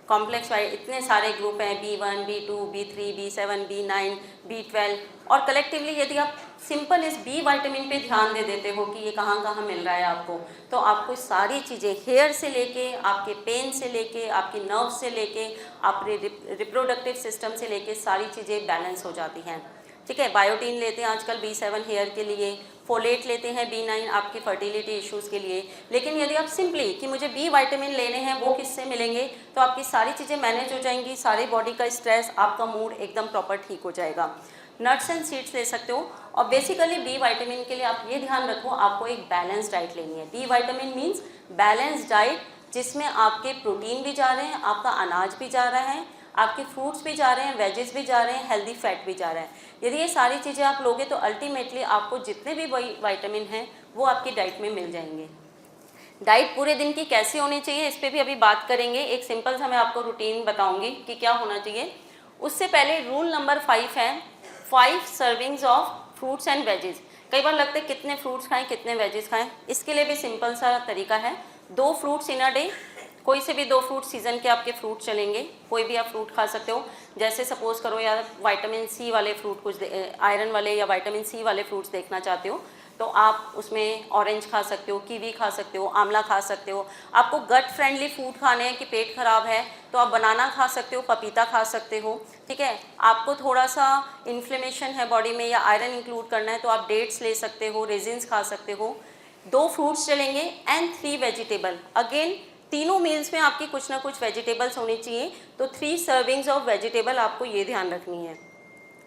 कॉम्प्लेक्स इतने सारे ग्रुप हैं, B1, B2, B3, B7, B9, B12, और कलेक्टिवली यदि आप सिंपल इस बी विटामिन पे ध्यान दे देते हो कि ये कहाँ कहाँ मिल रहा है आपको, तो आपको सारी चीज़ें, हेयर से लेके, आपके पेन से लेके, आपकी नर्व से लेके, आपके रिप्रोडक्टिव सिस्टम से लेके, सारी चीज़ें बैलेंस हो जाती हैं। ठीक है। बायोटीन लेते हैं आजकल B7 हेयर के लिए, फोलेट लेते हैं B9 आपके फर्टिलिटी इश्यूज़ के लिए। लेकिन यदि आप सिंपली कि मुझे बी विटामिन लेने हैं, वो किससे मिलेंगे, तो आपकी सारी चीज़ें मैनेज हो जाएंगी, सारी बॉडी का स्ट्रेस, आपका मूड एकदम प्रॉपर ठीक हो जाएगा। नट्स एंड सीड्स ले सकते हो। और बेसिकली बी विटामिन के लिए आप ये ध्यान रखो, आपको एक बैलेंस डाइट लेनी है। B vitamin means balance diet, जिसमें आपके प्रोटीन भी जा रहे हैं, आपका अनाज भी जा रहा है, आपके फ्रूट्स भी जा रहे हैं, वेजेस भी जा रहे हैं, हेल्दी फैट भी जा रहा है। यदि ये सारी चीज़ें आप लोगे तो अल्टीमेटली आपको जितने भी विटामिन हैं वो आपकी डाइट में मिल जाएंगे। डाइट पूरे दिन की कैसे होनी चाहिए, इस पर भी अभी बात करेंगे। एक सिंपल सा मैं आपको रूटीन बताऊंगी कि क्या होना चाहिए। उससे पहले रूल नंबर 5 है 5 servings of fruits and wages. कई बार लगता है कितने फ्रूट्स खाएं, कितने वेजेस खाएं, इसके लिए भी सिंपल सा तरीका है, 2 फ्रूट्स इन अ डे। कोई से भी 2 फ्रूट, सीज़न के आपके फ्रूट चलेंगे, कोई भी आप फ्रूट खा सकते हो। जैसे सपोज करो यार विटामिन सी वाले फ्रूट, कुछ आयरन वाले या विटामिन सी वाले फ्रूट्स देखना चाहते हो, तो आप उसमें ऑरेंज खा सकते हो, कीवी खा सकते हो, आंवला खा सकते हो। आपको गट फ्रेंडली फूड खाने हैं कि पेट खराब है, तो आप बनाना खा सकते हो, पपीता खा सकते हो। ठीक है। आपको थोड़ा सा इन्फ्लेमेशन है बॉडी में या आयरन इंक्लूड करना है, तो आप डेट्स ले सकते हो, रेजिन्स खा सकते हो। 2 फ्रूट्स चलेंगे एंड 3 वेजिटेबल। अगेन तीनों मील्स में आपकी कुछ ना कुछ वेजिटेबल्स होनी चाहिए, तो 3 सर्विंग्स ऑफ वेजिटेबल आपको ये ध्यान रखनी है।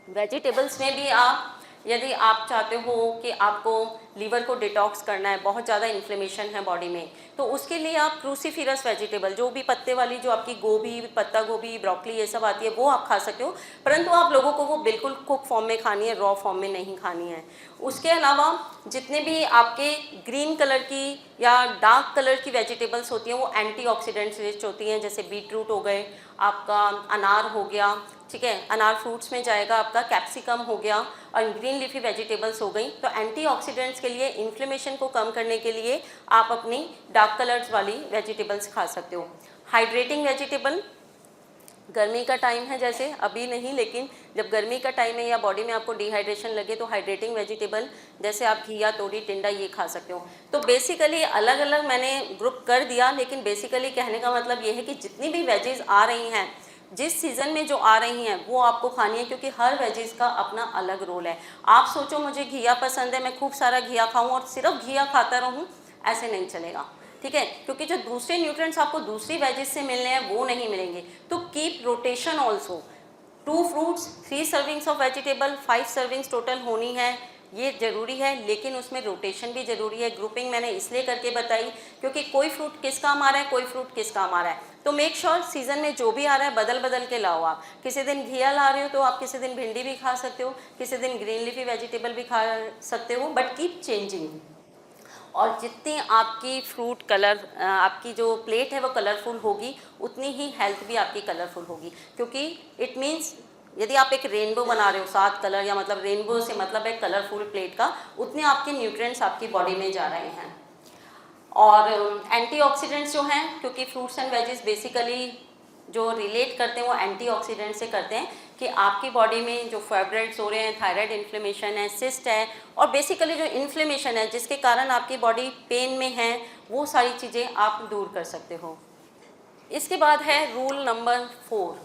वेजिटेबल्स में भी आप, यदि आप चाहते हो कि आपको लीवर को डिटॉक्स करना है, बहुत ज़्यादा इन्फ्लेमेशन है बॉडी में, तो उसके लिए आप क्रूसीफेरस वेजिटेबल, जो भी पत्ते वाली, जो आपकी गोभी, पत्ता गोभी, ब्रोकली ये सब आती है, वो आप खा सकते हो। परंतु आप लोगों को वो बिल्कुल कुक फॉर्म में खानी है, रॉ फॉर्म में नहीं खानी है। उसके अलावा जितने भी आपके ग्रीन कलर की या डार्क कलर की वेजिटेबल्स होती हैं वो एंटीऑक्सीडेंट्स रिच होती हैं, जैसे बीटरूट हो गए, आपका अनार हो गया। ठीक है। अनार फ्रूट्स में जाएगा, आपका कैप्सिकम हो गया, और ग्रीन लीफी वेजिटेबल्स हो गई। तो एंटीऑक्सीडेंट्स के लिए, इन्फ्लेमेशन को कम करने के लिए आप अपनी डार्क कलर्स वाली वेजिटेबल्स खा सकते हो। हाइड्रेटिंग वेजिटेबल, गर्मी का टाइम है, जैसे अभी नहीं, लेकिन जब गर्मी का टाइम है या बॉडी में आपको डिहाइड्रेशन लगे, तो हाइड्रेटिंग वेजिटेबल जैसे आप घिया, तोरी, टिंडा ये खा सकते हो। तो बेसिकली अलग अलग मैंने ग्रुप कर दिया, लेकिन बेसिकली कहने का मतलब ये है कि जितनी भी वेजेस आ रही हैं जिस सीज़न में जो आ रही हैं वो आपको खानी है, क्योंकि हर वेजेस का अपना अलग रोल है। आप सोचो मुझे घिया पसंद है, मैं खूब सारा घिया खाऊं और सिर्फ घिया खाता रहूं, ऐसे नहीं चलेगा, ठीक है, क्योंकि जो दूसरे न्यूट्रिएंट्स आपको दूसरी वेजेस से मिलने हैं वो नहीं मिलेंगे। तो keep rotation also, 2 fruits, 3 servings of vegetable, 5 servings total होनी है, ये ज़रूरी है, लेकिन उसमें रोटेशन भी ज़रूरी है। ग्रुपिंग मैंने इसलिए करके बताई क्योंकि कोई फ्रूट किस काम आ रहा है, कोई फ्रूट किस काम आ रहा है, तो मेक श्योर सीज़न में जो भी आ रहा है बदल बदल के लाओ। आप किसी दिन घिया ला रहे हो तो आप किसी दिन भिंडी भी खा सकते हो, किसी दिन ग्रीन लीफी वेजिटेबल भी खा सकते हो, बट कीप चेंजिंग। और जितनी आपकी फ्रूट कलर, आपकी जो प्लेट है वो कलरफुल होगी, उतनी ही हेल्थ भी आपकी कलरफुल होगी, क्योंकि इट मीन्स यदि आप एक रेनबो बना रहे हो 7 कलर, या मतलब रेनबो से मतलब है कलरफुल प्लेट का, उतने आपके न्यूट्रिएंट्स आपकी बॉडी में जा रहे हैं। और एंटीऑक्सीडेंट्स जो हैं, क्योंकि फ्रूट्स एंड वेजेस बेसिकली जो रिलेट करते हैं वो एंटीऑक्सीडेंट से करते हैं कि आपकी बॉडी में जो फाइब्रॉइड्स हो रहे हैं, थायराइड इन्फ्लेमेशन है, सिस्ट है, और बेसिकली जो इन्फ्लेमेशन है जिसके कारण आपकी बॉडी पेन में है, वो सारी चीज़ें आप दूर कर सकते हो। इसके बाद है रूल नंबर 4,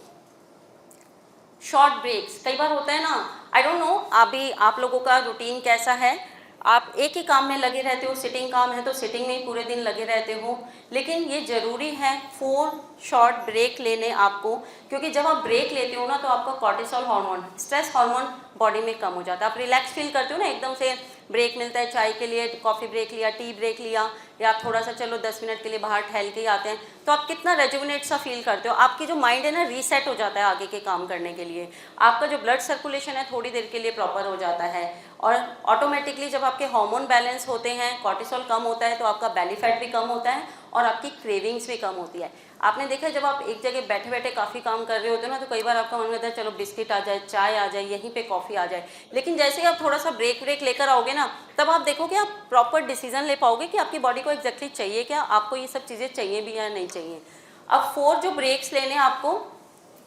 शॉर्ट ब्रेक्स। कई बार होता है ना, आई डोंट नो अभी आप लोगों का रूटीन कैसा है, आप एक ही काम में लगे रहते हो, सिटिंग काम है तो सिटिंग में ही पूरे दिन लगे रहते हो, लेकिन ये ज़रूरी है 4 शॉर्ट ब्रेक लेने आपको, क्योंकि जब आप ब्रेक लेते हो ना तो आपका cortisol hormone, stress hormone body में कम हो जाता है, आप रिलैक्स फील करते हो ना, एकदम से ब्रेक मिलता है, चाय के लिए कॉफ़ी ब्रेक लिया, टी ब्रेक लिया, या आप थोड़ा सा चलो 10 मिनट के लिए बाहर टहल के ही आते हैं, तो आप कितना रेजुविनेट सा फील करते हो, आपकी जो माइंड है ना रीसेट हो जाता है आगे के काम करने के लिए, आपका जो ब्लड सर्कुलेशन है थोड़ी देर के लिए प्रॉपर हो जाता है, और ऑटोमेटिकली जब आपके हार्मोन बैलेंस होते हैं, कॉर्टिसोल कम होता है, तो आपका बेली फैट भी कम होता है और आपकी क्रेविंग्स भी कम होती है। आपने देखा है जब आप एक जगह बैठे बैठे काफ़ी काम कर रहे होते हो ना, तो कई बार आपका मन करता है चलो बिस्किट आ जाए, चाय आ जाए, यहीं पे कॉफ़ी आ जाए, लेकिन जैसे ही आप थोड़ा सा ब्रेक लेकर आओगे ना, तब आप देखोगे आप प्रॉपर डिसीजन ले पाओगे कि आपकी बॉडी को एग्जैक्टली चाहिए क्या, आपको ये सब चीज़ें चाहिए भी या नहीं चाहिए। अब 4 जो ब्रेक्स लेने आपको,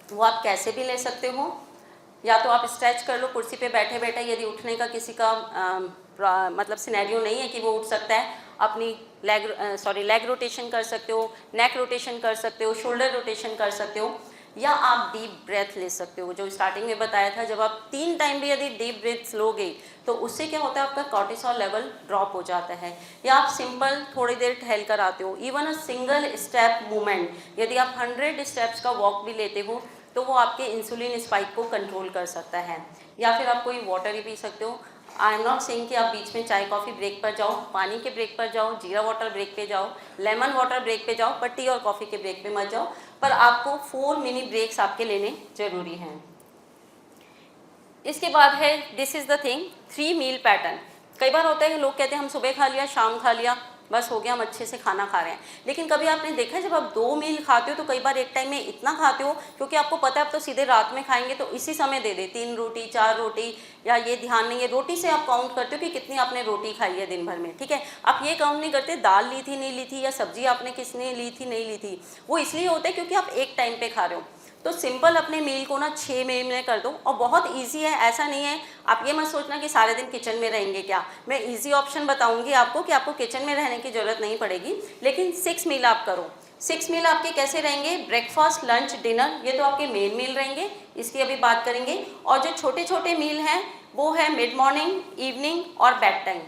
वो आप कैसे भी ले सकते हो, या तो आप स्ट्रेच कर लो कुर्सी पे बैठे बैठे, यदि उठने का किसी का मतलब सिनेरियो नहीं है कि वो उठ सकता है, अपनी लेग रोटेशन कर सकते हो, नेक रोटेशन कर सकते हो, शोल्डर रोटेशन कर सकते हो, या आप डीप ब्रेथ ले सकते हो, जो स्टार्टिंग में बताया था, जब आप 3 टाइम भी यदि डीप ब्रेथ्स लोगे तो उससे क्या होता है, आपका कॉर्टिसोल लेवल ड्रॉप हो जाता है। या आप सिंपल थोड़ी देर टहल कर आते हो, even a single step movement, यदि आप 100 स्टेप्स का वॉक भी लेते हो तो वो आपके इंसुलिन स्पाइक को कंट्रोल कर सकता है। या फिर आप कोई वाटर ही पी सकते हो। आई एम नॉट सेइंग कि आप बीच में चाय कॉफ़ी ब्रेक पर जाओ, पानी के ब्रेक पर जाओ, जीरा वाटर ब्रेक पे जाओ, लेमन वाटर ब्रेक पे जाओ, पर टी और कॉफ़ी के ब्रेक पे मत जाओ, पर आपको 4 मिनी ब्रेक्स आपके लेने जरूरी हैं। इसके बाद है this is the thing, 3 meal pattern. कई बार होता है लोग कहते हैं हम सुबह खा लिया, शाम खा लिया, बस हो गया, हम अच्छे से खाना खा रहे हैं, लेकिन कभी आपने देखा है जब आप 2 मील खाते हो तो कई बार एक टाइम में इतना खाते हो, क्योंकि आपको पता है आप तो सीधे रात में खाएंगे तो इसी समय दे दे, 3 रोटी 4 रोटी, या ये ध्यान नहीं है, रोटी से आप काउंट करते हो कि कितनी आपने रोटी खाई है दिन भर में, ठीक है, आप ये काउंट नहीं करते दाल ली थी नहीं ली थी, या सब्जी आपने किसने ली थी नहीं ली थी, वो इसलिए होता है क्योंकि आप एक टाइम पे खा रहे हो। तो सिंपल अपने मील को ना 6 मील में कर दो, और बहुत इजी है, ऐसा नहीं है, आप ये मत सोचना कि सारे दिन किचन में रहेंगे क्या, मैं इजी ऑप्शन बताऊंगी आपको कि आपको किचन में रहने की ज़रूरत नहीं पड़ेगी, लेकिन 6 मील आप करो। 6 मील आपके कैसे रहेंगे, ब्रेकफास्ट लंच डिनर, ये तो आपके मेन मील रहेंगे, इसकी अभी बात करेंगे, और जो छोटे छोटे मील हैं वो है मिड मॉर्निंग, इवनिंग और बेड टाइम।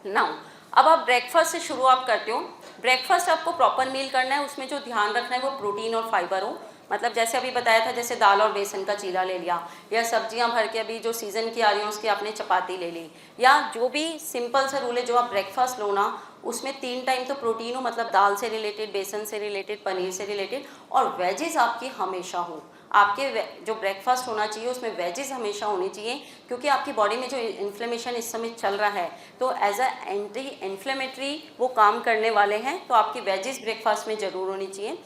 नाउ अब आप ब्रेकफास्ट से शुरू आप करते हो, ब्रेकफास्ट आपको प्रॉपर मील करना है, उसमें जो ध्यान रखना है वो प्रोटीन और फाइबर हो, मतलब जैसे अभी बताया था, जैसे दाल और बेसन का चीला ले लिया, या सब्जियां भर के अभी जो सीज़न की आ रही हैं उसकी आपने चपाती ले ली, या जो भी सिंपल सा रूल है, जो आप ब्रेकफास्ट लो ना उसमें 3 टाइम तो प्रोटीन हो, मतलब दाल से रिलेटेड, बेसन से रिलेटेड, पनीर से रिलेटेड, और वेजेस आपकी हमेशा हो। आपके जो ब्रेकफास्ट होना चाहिए उसमें वेजेस हमेशा होनी चाहिए, क्योंकि आपकी बॉडी में जो इन्फ्लेमेशन इस समय चल रहा है तो एज अ एंटी इन्फ्लेमेटरी वो काम करने वाले हैं, तो आपकी वेजेस ब्रेकफास्ट में ज़रूर होनी चाहिए।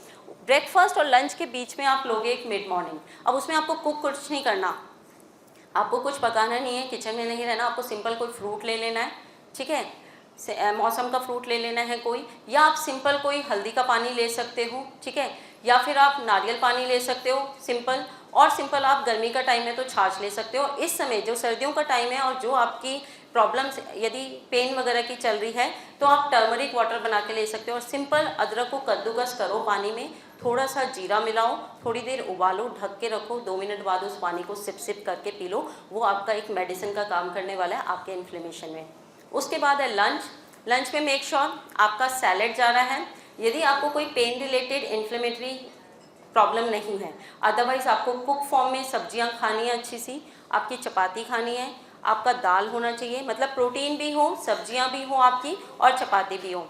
ब्रेकफास्ट और लंच के बीच में आप लोगे एक मिड मॉर्निंग, अब उसमें आपको कुछ नहीं करना, आपको कुछ पकाना नहीं है, किचन में नहीं रहना, आपको सिंपल कोई फ्रूट ले लेना है, ठीक है, मौसम का फ्रूट ले लेना है कोई, या आप सिंपल कोई हल्दी का पानी ले सकते हो, ठीक है, या फिर आप नारियल पानी ले सकते हो सिंपल, और सिंपल आप गर्मी का टाइम है तो छाछ ले सकते हो। इस समय जो सर्दियों का टाइम है और जो आपकी प्रॉब्लम्स, यदि पेन वगैरह की चल रही है तो आप टर्मरिक वाटर बना के ले सकते हो। और सिंपल अदरक को कद्दूकस करो पानी में, थोड़ा सा जीरा मिलाओ, थोड़ी देर उबालो, ढक के रखो, 2 मिनट बाद उस पानी को सिप सिप करके पी लो। वो आपका एक मेडिसिन का काम करने वाला है आपके इन्फ्लेमेशन में। उसके बाद है लंच। लंच में मेक श्योर आपका सैलेड जा रहा है, यदि आपको कोई पेन रिलेटेड इन्फ्लेमेटरी प्रॉब्लम नहीं है। अदरवाइज आपको कुक फॉर्म में सब्जियां खानी है, अच्छी सी आपकी चपाती खानी है, आपका दाल होना चाहिए, मतलब प्रोटीन भी हो, सब्जियां भी हो आपकी और चपाती भी हो।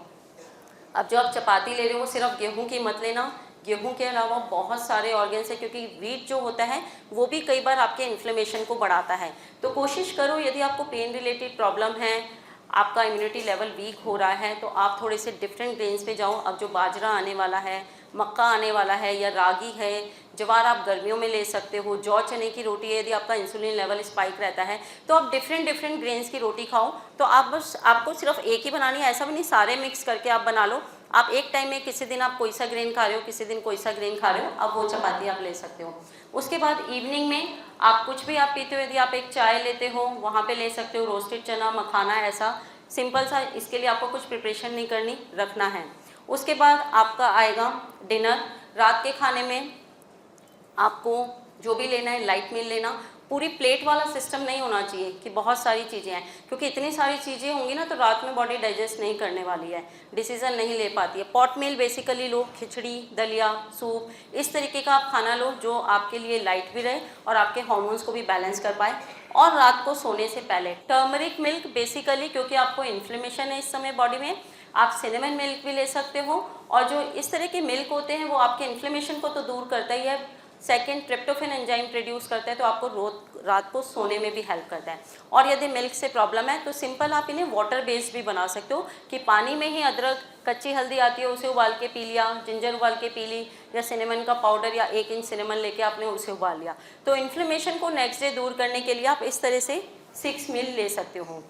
अब जो आप चपाती ले रहे हो वो सिर्फ गेहूं की मत लेना, गेहूं के अलावा बहुत सारे ऑर्गन्स है, क्योंकि वीट जो होता है वो भी कई बार आपके इन्फ्लेमेशन को बढ़ाता है। तो कोशिश करो यदि आपको पेन रिलेटेड प्रॉब्लम है, आपका इम्यूनिटी लेवल वीक हो रहा है, तो आप थोड़े से डिफरेंट ग्रेन्स पे जाओ। अब जो बाजरा आने वाला है, मक्का आने वाला है, या रागी है, ज्वार आप गर्मियों में ले सकते हो, जौ चने की रोटी है, यदि आपका इंसुलिन लेवल स्पाइक रहता है तो आप डिफरेंट ग्रेन्स की रोटी खाओ। तो आप बस, आपको सिर्फ एक ही बनानी है ऐसा भी नहीं, सारे मिक्स करके आप बना लो। आप एक टाइम में किसी दिन आप कोई सा ग्रेन खा रहे हो, किसी दिन कोई सा ग्रेन खा रहे हो, अब वो चपाती आप ले सकते हो। उसके बाद इवनिंग में आप कुछ भी आप पीते हो, यदि आप एक चाय लेते हो वहाँ पे ले सकते हो रोस्टेड चना, मखाना, ऐसा सिंपल सा। इसके लिए आपको कुछ प्रिपरेशन नहीं करनी, रखना है। उसके बाद आपका आएगा डिनर। रात के खाने में आपको जो भी लेना है लाइट मील लेना, पूरी प्लेट वाला सिस्टम नहीं होना चाहिए कि बहुत सारी चीज़ें हैं, क्योंकि इतनी सारी चीज़ें होंगी ना तो रात में बॉडी डाइजेस्ट नहीं करने वाली है, डिसीजन नहीं ले पाती है। पॉट मील बेसिकली लो, खिचड़ी, दलिया, सूप, इस तरीके का आप खाना लो जो आपके लिए लाइट भी रहे और आपके हार्मोन्स को भी बैलेंस कर पाए। और रात को सोने से पहले टर्मरिक मिल्क बेसिकली, क्योंकि आपको इन्फ्लेमेशन है इस समय बॉडी में, आप सिनेमन मिल्क भी ले सकते हो। और जो इस तरह के मिल्क होते हैं वो आपके इन्फ्लेमेशन को तो दूर करता ही है, सेकेंड ट्रिप्टोफेन एंजाइम प्रोड्यूस करता है, तो आपको रात को सोने में भी हेल्प करता है। और यदि मिल्क से प्रॉब्लम है तो सिंपल आप इन्हें वाटर बेस्ड भी बना सकते हो, कि पानी में ही अदरक, कच्ची हल्दी आती है उसे उबाल के पी लिया, जिंजर उबाल के पी ली, या सिनेमन का पाउडर या 1 इंच सिनेमन लेके आपने उसे उबाल लिया। तो इन्फ्लेमेशन को नेक्स्ट डे दूर करने के लिए आप इस तरह से 6 मील ले सकते हो।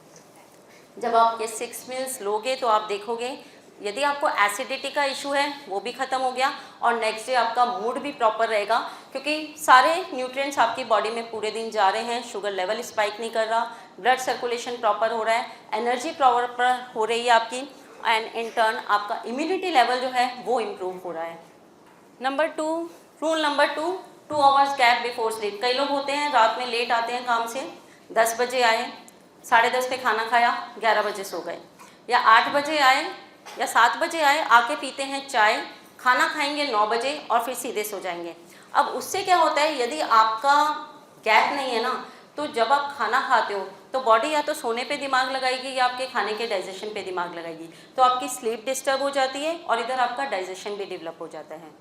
जब आप ये 6 मील्स लोगे तो आप देखोगे यदि आपको एसिडिटी का इशू है वो भी ख़त्म हो गया, और नेक्स्ट डे आपका मूड भी प्रॉपर रहेगा, क्योंकि सारे न्यूट्रिएंट्स आपकी बॉडी में पूरे दिन जा रहे हैं, शुगर लेवल स्पाइक नहीं कर रहा, ब्लड सर्कुलेशन प्रॉपर हो रहा है, एनर्जी प्रॉपर हो रही है आपकी, एंड इन टर्न आपका इम्यूनिटी लेवल जो है वो इम्प्रूव हो रहा है। Rule number 2 hours gap before sleep. कई लोग होते हैं रात में लेट आते हैं काम से, 10 बजे आए, 10:30 पे खाना खाया, 11 बजे सो गए, या 8 बजे आए या 7 बजे आए, आके पीते हैं चाय, खाना खाएंगे 9 बजे और फिर सीधे सो जाएंगे। अब उससे क्या होता है, यदि आपका गैप नहीं है ना, तो जब आप खाना खाते हो तो बॉडी या तो सोने पे दिमाग लगाएगी या आपके खाने के डाइजेशन पे दिमाग लगाएगी, तो आपकी स्लीप डिस्टर्ब हो जाती है और इधर आपका डाइजेशन भी डेवलप हो जाता है।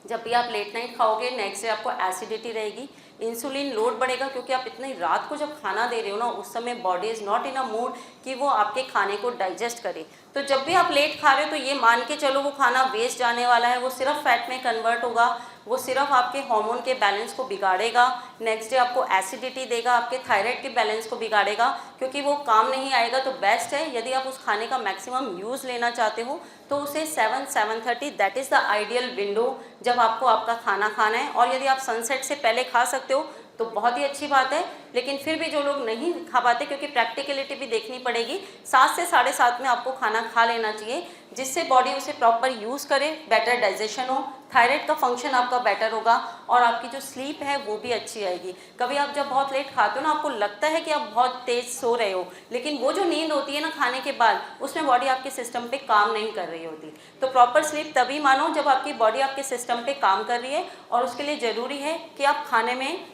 जब भी आप लेट नाइट खाओगे नेक्स्ट डे आपको एसिडिटी रहेगी, इंसुलिन लोड बढ़ेगा, क्योंकि आप इतनी रात को जब खाना दे रहे हो ना उस समय body is not in a mood कि वो आपके खाने को डाइजेस्ट करे। तो जब भी आप लेट खा रहे हो तो ये मान के चलो वो खाना वेस्ट जाने वाला है, वो सिर्फ फैट में कन्वर्ट होगा, वो सिर्फ आपके हार्मोन के बैलेंस को बिगाड़ेगा, नेक्स्ट डे आपको एसिडिटी देगा, आपके थायराइड के बैलेंस को बिगाड़ेगा, क्योंकि वो काम नहीं आएगा। तो बेस्ट है यदि आप उस खाने का मैक्सिमम यूज़ लेना चाहते हो तो उसे 7-7:30 that is the ideal window जब आपको आपका खाना खाना है। और यदि आप सनसेट से पहले खा सकते हो तो बहुत ही अच्छी बात है, लेकिन फिर भी जो लोग नहीं खा पाते, क्योंकि प्रैक्टिकलिटी भी देखनी पड़ेगी, 7 से 7:30 में आपको खाना खा लेना चाहिए, जिससे बॉडी उसे प्रॉपर यूज़ करे, बेटर डाइजेशन हो, थायराइड का फंक्शन आपका बेटर होगा और आपकी जो स्लीप है वो भी अच्छी आएगी। कभी आप जब बहुत लेट खाते हो ना आपको लगता है कि आप बहुत तेज़ सो रहे हो, लेकिन वो जो नींद होती है ना खाने के बाद, उसमें बॉडी आपके सिस्टम पे काम नहीं कर रही होती। तो प्रॉपर स्लीप तभी मानो जब आपकी बॉडी आपके सिस्टम पे काम कर रही है, और उसके लिए ज़रूरी है कि आप खाने में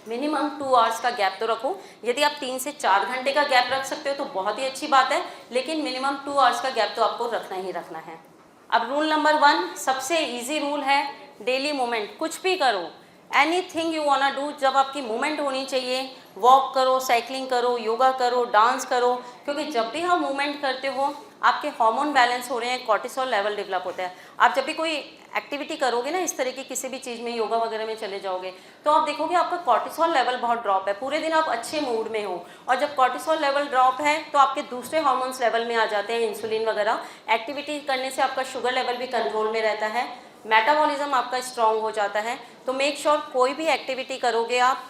मिनिमम 2 आवर्स का गैप तो रखो। यदि आप 3 से 4 घंटे का गैप रख सकते हो तो बहुत ही अच्छी बात है, लेकिन मिनिमम 2 आवर्स का गैप तो आपको रखना ही रखना है। अब रूल नंबर 1 सबसे इजी रूल है, डेली मूवमेंट। कुछ भी करो, anything you want to do, जब आपकी मूवमेंट होनी चाहिए, वॉक करो, साइकिलिंग करो, योगा करो, डांस करो, क्योंकि जब भी आप मूवमेंट करते हो आपके हार्मोन बैलेंस हो रहे हैं, कॉर्टिसोल लेवल डेवलप होता है। आप जब भी कोई एक्टिविटी करोगे ना इस तरह की, किसी भी चीज़ में, योगा वगैरह में चले जाओगे, तो आप देखोगे आपका कॉर्टिसोल लेवल बहुत ड्रॉप है, पूरे दिन आप अच्छे मूड में हो, और जब कॉर्टिसोल लेवल ड्रॉप है तो आपके दूसरे हार्मोन्स लेवल में आ जाते हैं, इंसुलिन वगैरह। एक्टिविटी करने से आपका शुगर लेवल भी कंट्रोल में रहता है, मेटाबॉलिज्म आपका स्ट्रॉन्ग हो जाता है। तो मेक श्योर कोई भी एक्टिविटी करोगे आप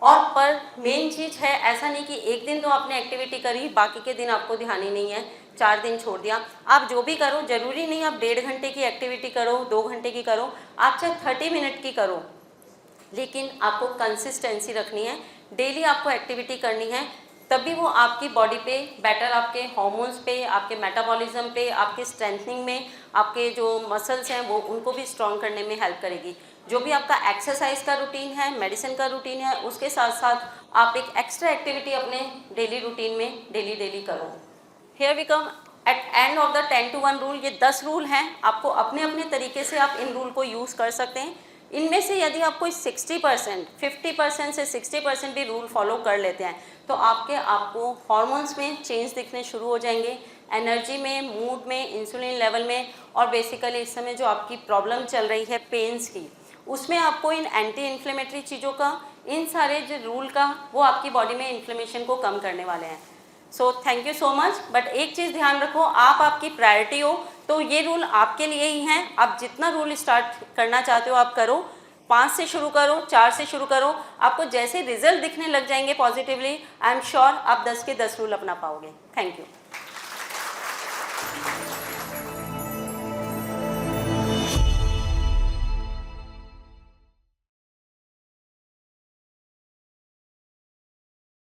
और पर मेन चीज़ है, ऐसा नहीं कि एक दिन तो आपने एक्टिविटी करी बाकी के दिन आपको ध्यान ही नहीं है, 4 दिन छोड़ दिया। आप जो भी करो, ज़रूरी नहीं आप 1.5 घंटे की एक्टिविटी करो, 2 घंटे की करो, आप चाहे 30 मिनट की करो, लेकिन आपको कंसिस्टेंसी रखनी है, डेली आपको एक्टिविटी करनी है, तभी वो आपकी बॉडी पे बेटर, आपके हार्मोन्स पे, आपके मेटाबॉलिज्म पे, आपके स्ट्रेंथनिंग में, आपके जो मसल्स हैं वो उनको भी स्ट्रॉन्ग करने में हेल्प करेगी। जो भी आपका एक्सरसाइज का रूटीन है, मेडिसिन का रूटीन है, उसके साथ साथ आप एक एक्स्ट्रा एक्टिविटी अपने डेली रूटीन में डेली करो। Here we come at end of the 10 to 1 rule. ये 10 रूल हैं, आपको अपने अपने तरीके से आप इन रूल को यूज़ कर सकते हैं। इनमें से यदि आप कोई 60%, 50% से 60% भी रूल फॉलो कर लेते हैं तो आपको हार्मोन्स में चेंज दिखने शुरू हो जाएंगे, एनर्जी में, मूड में, इंसुलिन लेवल में, और बेसिकली इस समय जो आपकी प्रॉब्लम चल रही है पेन्स की, उसमें आपको इन एंटी इन्फ्लेमेटरी चीज़ों का, इन सारे जो रूल का, वो आपकी बॉडी में इन्फ्लेमेशन को कम करने वाले हैं। So thank you so much. But एक चीज़ ध्यान रखो, आप आपकी प्रायोरिटी हो तो ये रूल आपके लिए ही हैं। आप जितना रूल स्टार्ट करना चाहते हो आप करो, 5 से शुरू करो, 4 से शुरू करो, आपको जैसे रिजल्ट दिखने लग जाएंगे पॉजिटिवली, आई एम श्योर आप 10 के 10 रूल अपना पाओगे। Thank you.